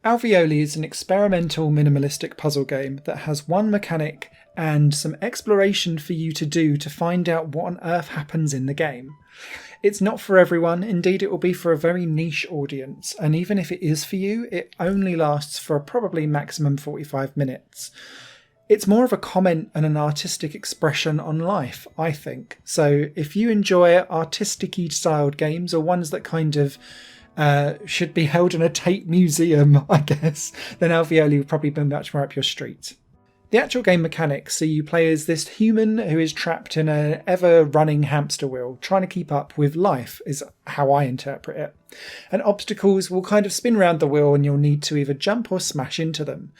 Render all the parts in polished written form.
Alveole is an experimental minimalistic puzzle game that has one mechanic and some exploration for you to do to find out what on earth happens in the game. It's not for everyone, indeed it will be for a very niche audience, and even if it is for you, it only lasts for probably maximum 45 minutes. It's more of a comment and an artistic expression on life, I think. So if you enjoy artistic-y styled games, or ones that kind of should be held in a Tate museum, I guess, then Alveole would probably be much more up your street. The actual game mechanics see you play as this human who is trapped in an ever-running hamster wheel, trying to keep up with life, is how I interpret it. And obstacles will kind of spin around the wheel and you'll need to either jump or smash into them.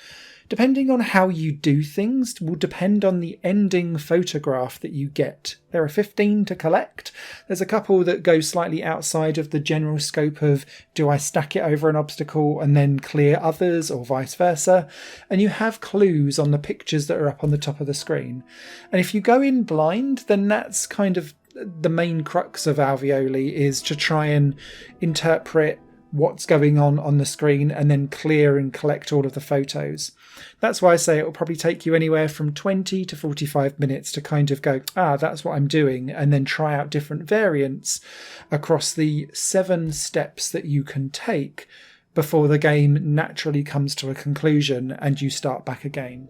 Depending on how you do things will depend on the ending photograph that you get. There are 15 to collect. There's a couple that go slightly outside of the general scope of do I stack it over an obstacle and then clear others or vice versa. And you have clues on the pictures that are up on the top of the screen. And if you go in blind, then that's kind of the main crux of Alveole, is to try and interpret what's going on the screen and then clear and collect all of the photos. That's why I say it will probably take you anywhere from 20 to 45 minutes to kind of go, that's what I'm doing, and then try out different variants across the 7 steps that you can take before the game naturally comes to a conclusion and you start back again.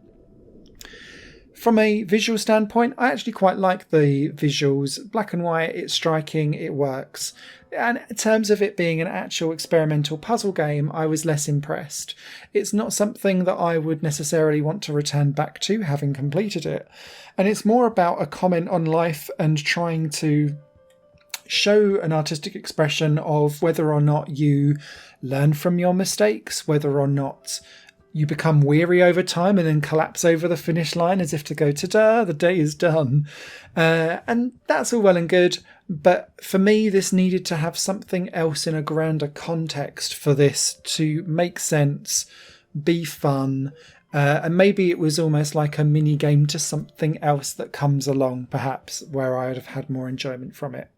From a visual standpoint, I actually quite like the visuals. Black and white, it's striking, it works. And in terms of it being an actual experimental puzzle game, I was less impressed. It's not something that I would necessarily want to return back to, having completed it. And it's more about a comment on life and trying to show an artistic expression of whether or not you learn from your mistakes, whether or not you become weary over time and then collapse over the finish line as if to go, ta-da, the day is done. And that's all well and good. But for me, this needed to have something else in a grander context for this to make sense, be fun. And maybe it was almost like a mini game to something else that comes along, perhaps, where I would have had more enjoyment from it.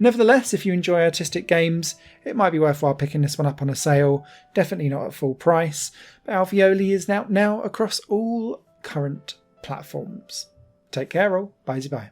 Nevertheless, if you enjoy artistic games, it might be worthwhile picking this one up on a sale. Definitely not at full price, but Alveole is out now across all current platforms. Take care all. Bye-bye.